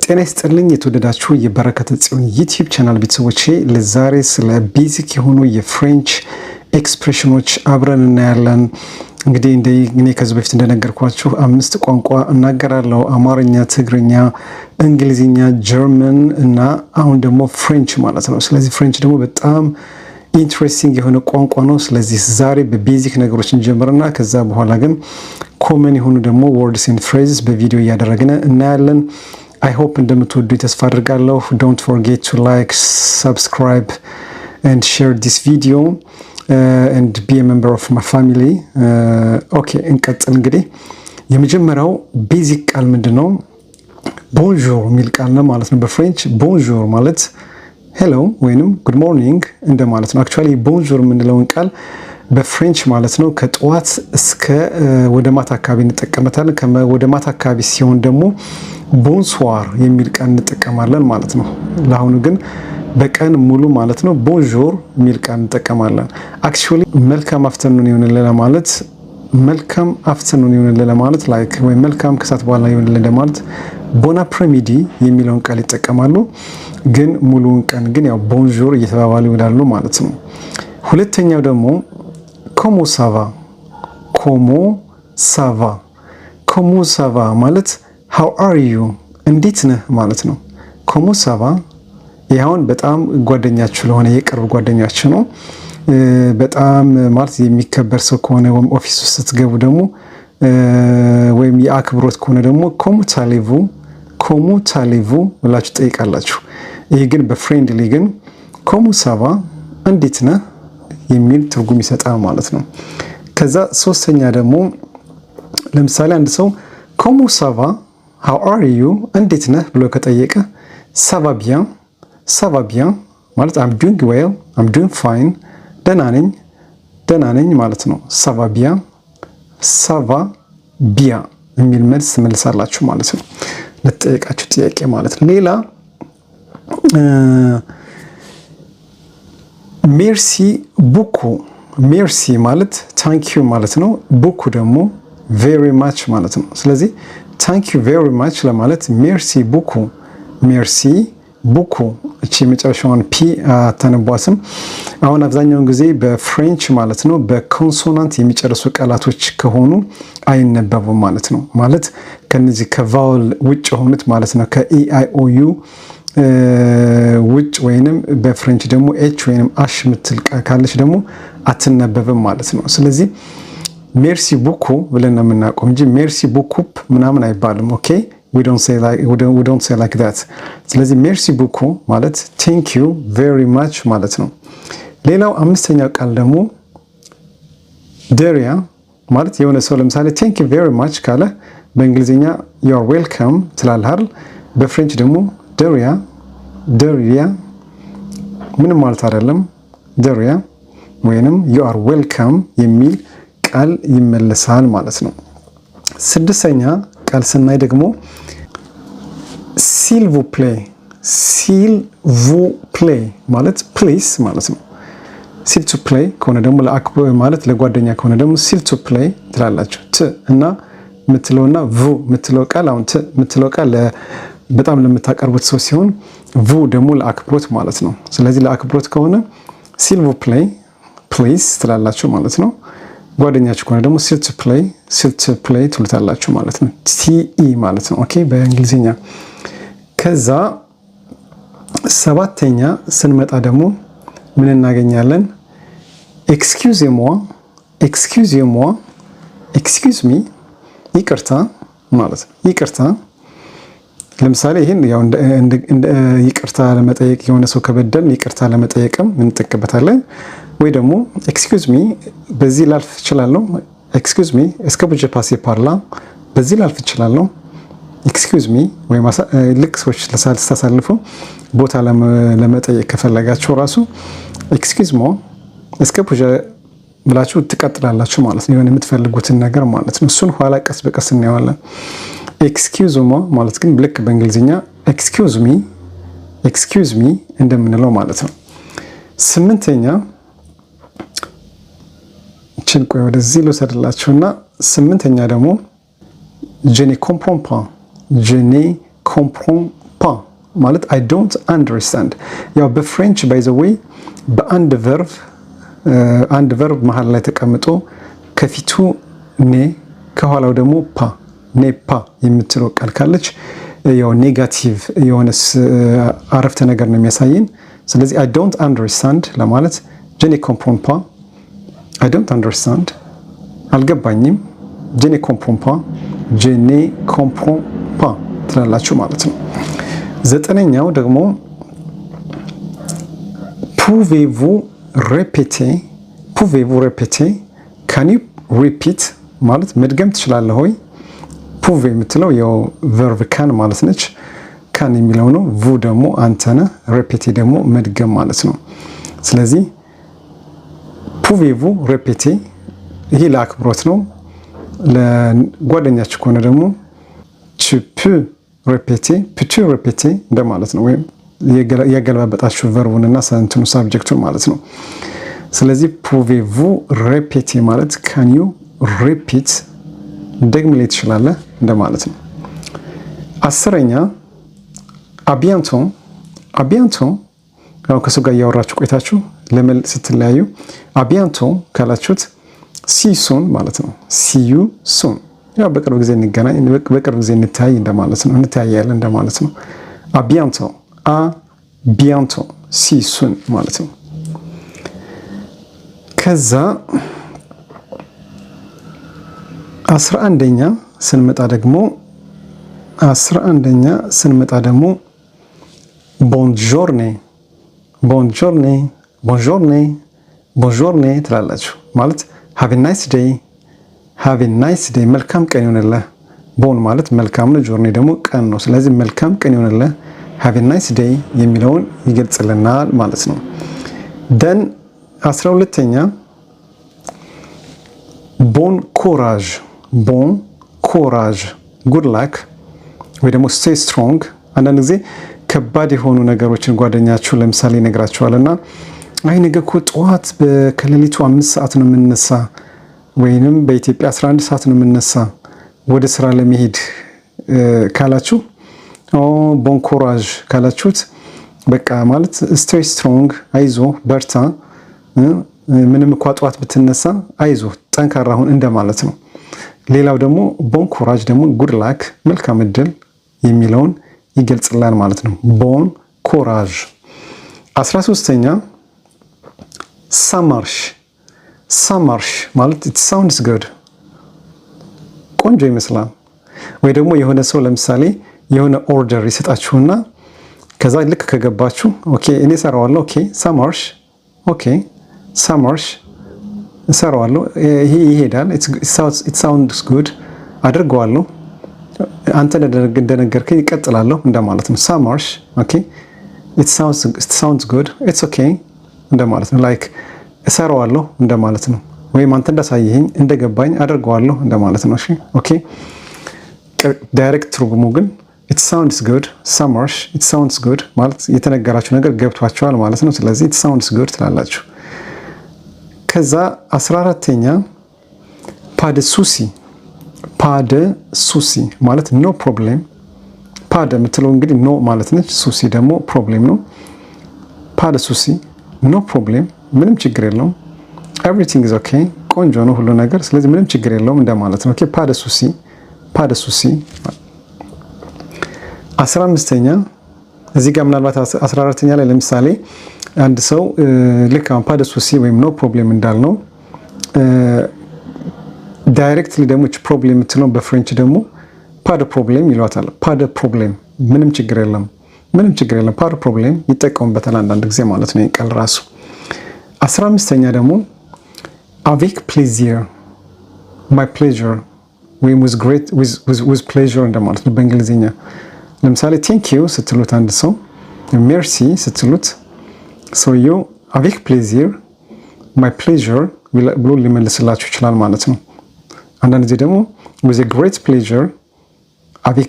ጤና ይስጥልኝ የተወደዳችሁ የበረከተ ጽዮን ዩቲዩብ ቻናል ቤተሰቦቼ፣ ለዛሬ ስለ ቤዚክ የሆኑ የፍሬንች ኤክስፕሬሽኖች አብረን እናያለን። እንግዲህ እኔ ከዚህ በፊት እንደነገርኳችሁ 5 ቋንቋ እናገራለሁ። አማርኛ፣ ትግርኛ፣ እንግሊዝኛ፣ ጀርመን እና አሁን ደግሞ ፍሬንች ማለት ነው። ስለዚህ ፍሬንች ደግሞ በጣም ኢንትረስቲንግ የሆነ ቋንቋ ነው። ስለዚህ ዛሬ በቤዚክ ነገሮች እንጀምርና ከዛ በኋላ ግን ኮመን የሆኑ ደግሞ ወርድስ ኤንድ ፍሬዝስ በቪዲዮ እያደረግን እናያለን። I hope እንደምትወዱ ተስፋ አድርጋለሁ። Don't forget to like, subscribe and share this video and be a member of my family. Okay, እንቀጥል። እንግዲህ የመጀመሪያው ቤዚክ ቃል ምንድነው? ቦንጆር የሚል ቃል ነው ማለት ነው። በፍሬንች ቦንጆር ማለት ሄሎ ወይንም ጉድ ሞርኒንግ እንደማለት ነው። አክቹአሊ ቦንጆር የምንለውን ቃል በፍሬንች ማለት ነው ከጠዋት እስከ ወደ ማታ አካባቢ እንጠቀመታለን። ወደ ማታ አካባቢ ሲሆን ደግሞ ቦንሶር የሚል ቃል እንጠቀማለን ማለት ነው። ለአሁኑ ግን በቀን ሙሉ ማለት ነው ቦንጆር የሚል ቃል እንጠቀማለን። አክቹአሊ መልካም አፍተርኑን ይሁንልህ ለማለት መልካም አፍተርኑን ይሁንልህ ለማለት ላይክ ወይ መልካም ከሰዓት በኋላ ይሁንልህ ለማለት ቦን አፕሬሚዲ የሚለውን ቃል ይጠቀማሉ። ግን ሙሉውን ቀን ግን ያው ቦንጆር እየተባባሉ ይውላሉ ማለት ነው። ሁለተኛው ደግሞ ኮሞ ሳቫ ኮሞ ሳቫ ኮሞ ሳቫ ማለት how are you እንዴት ነህ ማለት ነው። ኮሞ ሳቫ ይሄውን በጣም ጓደኛችሁ ለሆነ የቅርብ ጓደኛችሁ ነው። በጣም ማለት የሚከበር ሰው ከሆነ ወይም ኦፊስ ውስጥ ስትገቡ ደግሞ ወይም የአክብሮት ከሆነ ደግሞ ኮሞ ታሌቭ ብላችሁ ጠይቃላችሁ። ይሄ ግን በፍሬንድሊ ግን ኮሞ ሳቫ እንዴት ነህ የሚል ትርጉም ይሰጣል ማለት ነው። ከዛ ሶስተኛ ደግሞ ለምሳሌ አንድ ሰው ኮሞ ሳቫ how are you እንዴት ነህ ብሎ ከጠየቀ ça va bien ማለት I'm doing well, I'm doing fine ደህና ነኝ ማለት ነው። ça va bien የሚል መልስ ትመልሳላችሁ ማለት ነው ለተጠየቃችሁ ጥያቄ ማለት ነው። ሌላ ሜርሲ ቡኩ ሜርሲ ማለት ታንክ ዩ ማለት ነው። ቡኩ ደግሞ ቬሪ ማች ማለት ነው። ስለዚህ ታንክ ዩ ቬሪ ማች ለማለት ሜርሲ ቡኩ እቺ መጨረሻውን ፒ አታነቧትም። አሁን አብዛኛውን ጊዜ በፍሬንች ማለት ነው በኮንሶናንት የሚጨርሱ ቃላቶች ከሆኑ አይነበቡም ማለት ነው። ማለት ከነዚህ ከቫውል ውጭ ሆኑት ማለት ነው ከኢአይኦዩ ውጭ ወይንም በፍሬንች ደግሞ ኤች ወይንም አሽ ምትል ካለች ደግሞ አትነበብም ማለት ነው። ስለዚህ ሜርሲ ቡኩ ብለን ነው የምናውቀው እንጂ ሜርሲ ቡኩፕ ምናምን አይባልም። ኦኬ we don't say like that። ስለዚህ ሜርሲ ቡኩ ማለት thank you very much ማለት ነው። ሌላው አምስተኛው ቃል ደግሞ ደሪያ ማለት የሆነ ሰው ለምሳሌ thank you very much ካለ በእንግሊዝኛ you are welcome ትላለህ አይደል? በፍሬንች ደግሞ ደሪያ ምንም ማለት አይደለም። ደሪያ ወይንም you are welcome የሚል ቃል ይመለሳል ማለት ነው። ስድስተኛ ቃል ስናይ ደግሞ ሲልቮ ፕሌይ ማለት ፕሊስ ማለት ነው። ሲል ቱ ፕሌይ ከሆነ ደግሞ ማለት ለጓደኛ ከሆነ ደግሞ ሲል ቱ ፕሌይ ትላላችሁ። ት እና ምትለውና ቭ ምትለው ቃል አሁን ት ምትለው ቃል በጣም ለምታቀርቡት ሰው ሲሆን ቭ ደግሞ ለአክብሮት ማለት ነው። ስለዚህ ለአክብሮት ከሆነ ሲልቮ ፕሌይ ፕሊስ ትላላችሁ ማለት ነው። ጓደኛችሁ ከሆነ ደግሞ ሲል ቱ ፕሌይ ትሉታላችሁ ማለት ነው። ቲኢ ማለት ነው። ኦኬ በእንግሊዝኛ። ከዛ ሰባተኛ ስንመጣ ደግሞ ምን እናገኛለን? ኤክስኪውዝ ሚ ይቅርታ ማለት ነው። ይቅርታ ለምሳሌ ይሄን ያው እንደ ይቅርታ ለመጠየቅ የሆነ ሰው ከበደል ይቅርታ ለመጠየቅም እንጠቀምበታለን። ወይ ደግሞ ኤክስኪውዝ ሚ በዚህ ላልፍ እችላለሁ። ኤክስኪውዝ ሚ እስከ ቡጀ ፓሴ ፓርላ በዚህ ላልፍ እችላለሁ። ኤክስኪውዝ ሚ ወይ ልክ ሰዎች ስታሳልፉ ቦታ ለመጠየቅ ከፈለጋችሁ ራሱ ኤክስኪውዝ ሞ እስከ ቡጀ ብላችሁ ትቀጥላላችሁ ማለት ነው። የሆነ የምትፈልጉትን ነገር ማለት ነው። እሱን ኋላ ቀስ በቀስ እናየዋለን። ኤክስኪውዝ ሞ ማለት ግን ልክ በእንግሊዝኛ ኤክስኪውዝ ሚ እንደምንለው ማለት ነው። ስምንተኛ ቆይ ወደዚህ ልወሰድላችሁና ስምንተኛ ደግሞ ጄኔ ኮምፕሮን ፓ ማለት I don't understand። ያው በፍሬንች by the way በአንድ ቨርብ መሃል ላይ ተቀምጦ ከፊቱ ኔ ከኋላው ደግሞ ፓ ኔ ፓ የምትለው ቃል ካለች ያው ኔጋቲቭ የሆነ አረፍተ ነገር ነው የሚያሳየን። ስለዚህ I don't understand ለማለት je ne comprends pas I don't understand አልገባኝም je ne comprends pas je ne comprends pas ትላላችሁ ማለት ነው። ዘጠነኛው ደግሞ pouvez-vous répéter can you repeat ማለት መድገም ትችላለህ ሆይ ፑቭ የምትለው ያው ቨርብ ካን ማለት ነች። ካን የሚለው ነው። ቡ ደግሞ አንተ ነህ። ሬፔቴ ደግሞ መድገም ማለት ነው። ስለዚህ ፑቬቡ ሬፔቴ ይሄ ለአክብሮት ነው። ለጓደኛችሁ ከሆነ ደግሞ ቹፕ ሬፔቴ ፕቹ ሬፔቴ እንደማለት ነው። ወይም ያገለባበጣችሁ ቨርቡንና ሰንትኑ ሳብጀክቱን ማለት ነው። ስለዚህ ፑቬቡ ሬፔቴ ማለት ካን ዩ ሪፒት ደግም ላይ ትችላለህ እንደማለት ነው። አስረኛ አቢያንቶ ያው ከሱ ጋር እያወራችሁ ቆይታችሁ ለምን ስትለያዩ አቢያንቶ ካላችሁት ሲሱን ማለት ነው። ሲዩ ሱን ያው በቅርብ ጊዜ እንገናኝ፣ በቅርብ ጊዜ እንተያይ እንደማለት ነው። እንተያያለን እንደማለት ነው። አቢያንቶ ሲሱን ማለት ነው። ከዛ 11ኛ ስንመጣ ደግሞ ቦንጆርኔ ትላላችሁ ማለት ሃቭ ኤ ናይስ ዴይ መልካም ቀን ይሆንልህ። ቦን ማለት መልካም ነው፣ ጆርኔ ደግሞ ቀን ነው። ስለዚህ መልካም ቀን ይሆንልህ ሃቭ ኤ ናይስ ዴይ የሚለውን ይገልጽልናል ማለት ነው። ደን 12ኛ ቦን ኮራዥ ጉድ ላክ ወይ ደግሞ ስቴይ ስትሮንግ። አንዳንድ ጊዜ ከባድ የሆኑ ነገሮችን ጓደኛችሁ ለምሳሌ ይነግራችኋልና አይ ነገ እኮ ጠዋት ከሌሊቱ 5 ሰዓት ነው የምነሳ ወይንም በኢትዮጵያ 11 ሰዓት ነው የምነሳ ወደ ስራ ለመሄድ ካላችሁ ቦን ኮራዥ ካላችሁት በቃ ማለት ስቴይ ስትሮንግ አይዞ በርታ፣ ምንም እንኳ ጠዋት ብትነሳ አይዞ ጠንካራ ሁን እንደማለት ነው። ሌላው ደግሞ ቦን ኮራጅ ደግሞ ጉድ ላክ መልካም እድል የሚለውን ይገልጽላል ማለት ነው። ቦን ኮራጅ። 13ኛ ሳማርሽ ማለት it sounds good ቆንጆ ይመስላል። ወይ ደግሞ የሆነ ሰው ለምሳሌ የሆነ ኦርደር ይሰጣችሁና ከዛ ልክ ከገባችሁ ኦኬ እኔ ሰራዋለሁ ኦኬ ሳማርሽ እሰራዋለሁ ይሄ ይሄዳል it sounds good አድርገዋለሁ አንተ እንደነገርከኝ ይቀጥላለሁ እንደማለት ነው። ሳማርሽ ኦኬ it sounds good it's okay እንደማለት ነው። ላይክ እሰራዋለሁ እንደማለት ነው። ወይም አንተ እንዳሳየኸኝ እንደገባኝ አድርገዋለሁ እንደማለት ነው። እሺ ኦኬ። ዳይሬክት ትርጉሙ ግን it sounds good ሳማርሽ it sounds good ማለት የተነገራችሁ ነገር ገብቷችኋል ማለት ነው። ስለዚህ it sounds good ትላላችሁ። ከዛ 14ኛ ፓደ ሱሲ ማለት ኖ ፕሮብሌም። ፓደ የምትለው እንግዲህ ኖ ማለት ነች። ሱሲ ደግሞ ፕሮብሌም ነው። ፓደ ሱሲ ኖ ፕሮብሌም ምንም ችግር የለውም። ኤቭሪቲንግ ኢዝ ኦኬ ቆንጆ ነው ሁሉ ነገር፣ ስለዚህ ምንም ችግር የለውም እንደማለት ነው። ኦኬ ፓደ ሱሲ 15ኛ እዚህ ጋር ምናልባት 14ኛ ላይ ለምሳሌ አንድ ሰው ልክ አሁን ፓደ ሱሲ ወይም ኖ ፕሮብሌም እንዳልነው ዳይሬክትሊ ደግሞ እቺ ፕሮብሌም የምትለው በፍሬንች ደግሞ ፓደ ፕሮብሌም ይሏታል። ፓደ ፕሮብሌም ምንም ችግር የለም ፓደ ፕሮብሌም ይጠቀሙበታል አንዳንድ ጊዜ ማለት ነው ቃል ራሱ። 15ኛ ደግሞ avec plaisir my pleasure ወይም with pleasure እንደማለት ነው በእንግሊዝኛ። ለምሳሌ ቴንክ ዩ ስትሉት አንድ ሰው ሜርሲ ስትሉት ሰውየው avec plaisir my pleasure ብሎ ሊመልስላችሁ ይችላል ማለት ነው። አንዳንድ ጊዜ ደግሞ with a great pleasure avec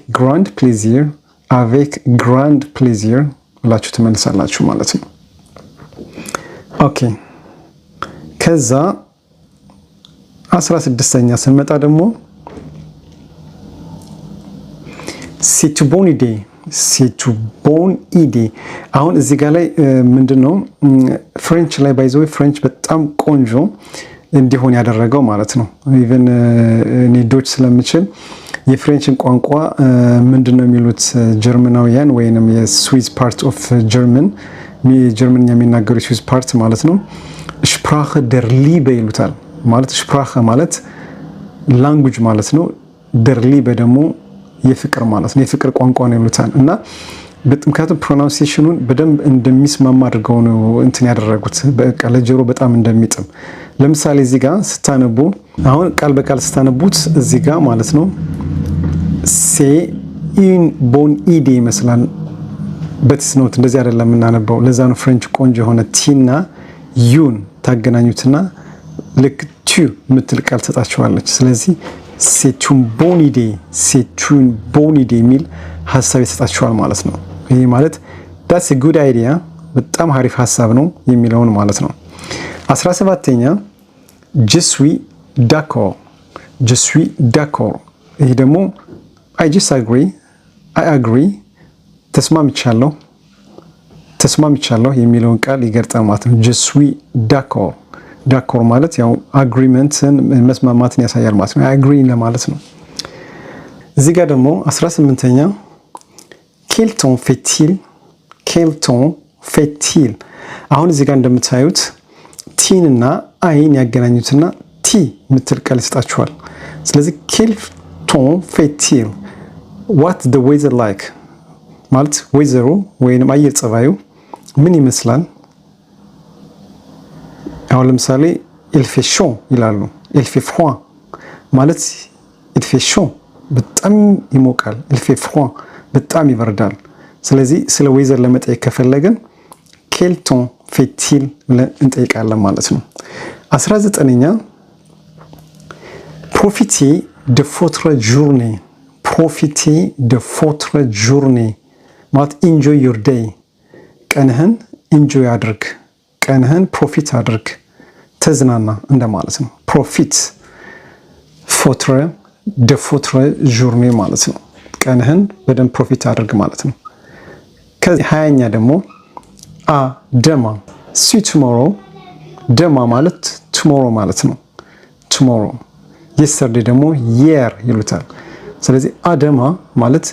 grand plaisir ብላችሁ ትመልሳላችሁ ማለት ነው። ኦኬ ከዛ 16ኛ ስንመጣ ደግሞ c'est une bonne idée c'est une bonne idée አሁን እዚህ ጋር ላይ ምንድነው ፍሬንች ላይ ባይዘው ፍሬንች በጣም ቆንጆ እንዲሆን ያደረገው ማለት ነው ኢቭን እኔ ዶች ስለምችል የፍሬንችን ቋንቋ ምንድነው የሚሉት ጀርመናውያን ወይንም የስዊስ ፓርት ኦፍ ጀርመን ጀርመንኛ የሚናገሩ ስዊስ ፓርት ማለት ነው Sprache der Liebe ይሉታል ማለት Sprache ማለት ላንጉዌጅ ማለት ነው der Liebe ደግሞ የፍቅር ማለት ነው የፍቅር ቋንቋ ነው ይሉታል እና በጥምካቱ ፕሮናንሲዬሽኑን በደንብ እንደሚስማማ አድርገው ነው እንትን ያደረጉት በቃ ለጆሮ በጣም እንደሚጥም ለምሳሌ እዚህ ጋር ስታነቡ አሁን ቃል በቃል ስታነቡት እዚህ ጋር ማለት ነው c'est une bonne idée ይመስላል በትስ ነው እንደዚህ አይደለም እናነበው ለዛ ነው ፍሬንች ቆንጆ የሆነ ቲና ዩን ታገናኙትና ልክ ቱ ምትል ቃል ተጣጣቸዋለች ስለዚህ c'est une bonne idée ሚል ሐሳብ ይሰጣቸዋል ማለት ነው ይሄ ማለት that's a good idea በጣም አሪፍ ሐሳብ ነው የሚለውን ማለት ነው 17ኛ je suis d'accord ይሄ ደግሞ I agree ተስማምቻለሁ የሚለውን ቃል ይገልጻል ማለት ነው je suis d'accord ማለት ያው አግሪመንትን መስማማትን ያሳያል ማለት ነው I agree ለማለት ነው እዚህ ጋር ደግሞ 18ኛ quel temps fait-il አሁን እዚህ ጋር እንደምታዩት ቲን እና አይን ያገናኙትና ቲ ምትል ቃል ይሰጣቸዋል ስለዚህ quel temps fait-il what the weather like ማለት ዌዘሩ ወይንም አየር ጸባዩ ምን ይመስላል አሁን ለምሳሌ il fait chaud ይላሉ il fait froid ማለት il fait chaud በጣም ይሞቃል il fait froid በጣም ይበርዳል ስለዚህ ስለ ዌዘር ለመጠየቅ ከፈለግን quel temps fait-il ብለን እንጠይቃለን ማለት ነው 19ኛ profitez de votre journée ማለት enjoy your day ቀንህን enjoy አድርግ ቀንህን ፕሮፊት አድርግ ተዝናና እንደማለት ነው ፕሮፊት de votre journée ማለት ነው ቀንህን በደንብ ፕሮፊት አድርግ ማለት ነው ከዚህ 20ኛ ደግሞ ደማ see tomorrow ደማ ማለት tomorrow ማለት ነው tomorrow yesterday ደግሞ year ይሉታል ስለዚህ አደማ ማለት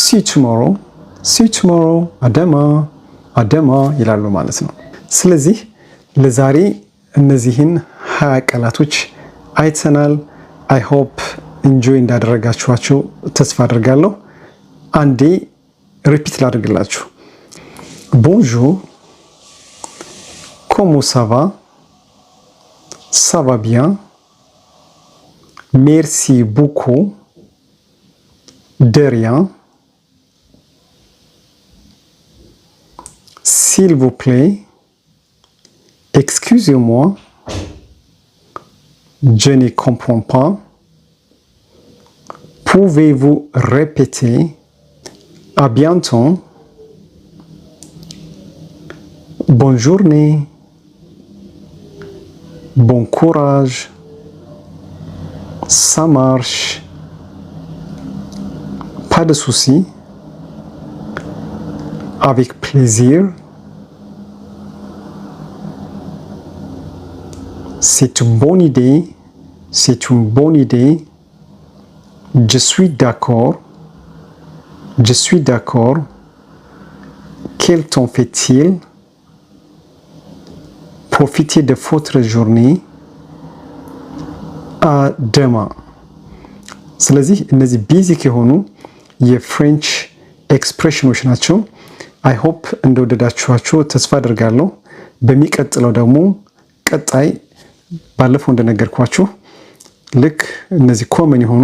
see tomorrow አደማ ይላሉ ማለት ነው ስለዚህ ለዛሬ እነዚህን 20 ቃላቶች አይተናል I hope enjoy እንዳደረጋችኋቸው ተስፋ አድርጋለሁ አንዴ ሪፒት ላድርግላችሁ bonjour comment ça va bien merci beaucoup de rien s'il vous plaît excusez-moi je ne comprends pas pouvez-vous répéter à bientôt bonne journée bon courage ça marche pas de soucis avec plaisir c'est une bonne idée je suis d'accord quel temps fait-il profitez de votre journée à demain ስለዚህ እነዚህ ቤዚክ የሆኑ የፍሬንች ኤክስፕሬሽኖች ናቸው I hope እንደወደዳችኋቸው ተስፋ አድርጋለሁ በሚቀጥለው ደግሞ ቀጣይ ባለፈው እንደነገርኳችሁ ልክ እነዚህ ኮመን የሆኑ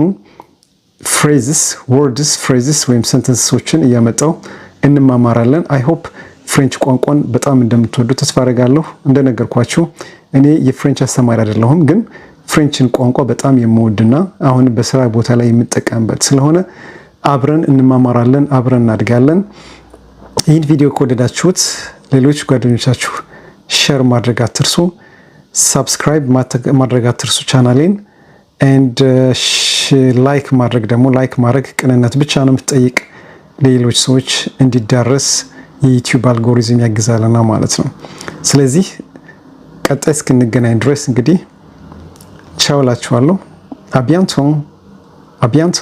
phrases ወይም sentenceሶችን እያመጣው እንማማራለን I hope ፍሬንች ቋንቋን በጣም እንደምትወዱ ተስፋ አደርጋለሁ እንደነገርኳችሁ እኔ የፍሬንች አስተማሪ አይደለሁም ግን ፍሬንችን ቋንቋ በጣም የምወድና አሁን በስራ ቦታ ላይ የምጠቀምበት ስለሆነ አብረን እንማማራለን አብረን እናድጋለን ይህን ቪዲዮ ከወደዳችሁት ሌሎች ጓደኞቻችሁ ሼር ማድረግ አትርሱ ሰብስክራይብ ማድረግ አትርሱ ቻናሌን and ላይክ ማድረግ ቅንነት ብቻ ነው የምትጠይቅ ለሌሎች ሰዎች እንዲዳረስ የዩቲዩብ አልጎሪዝም ያግዛልና ማለት ነው። ስለዚህ ቀጣይ እስክንገናኝ ድረስ እንግዲህ ቻው እላችኋለሁ። አቢያንቶ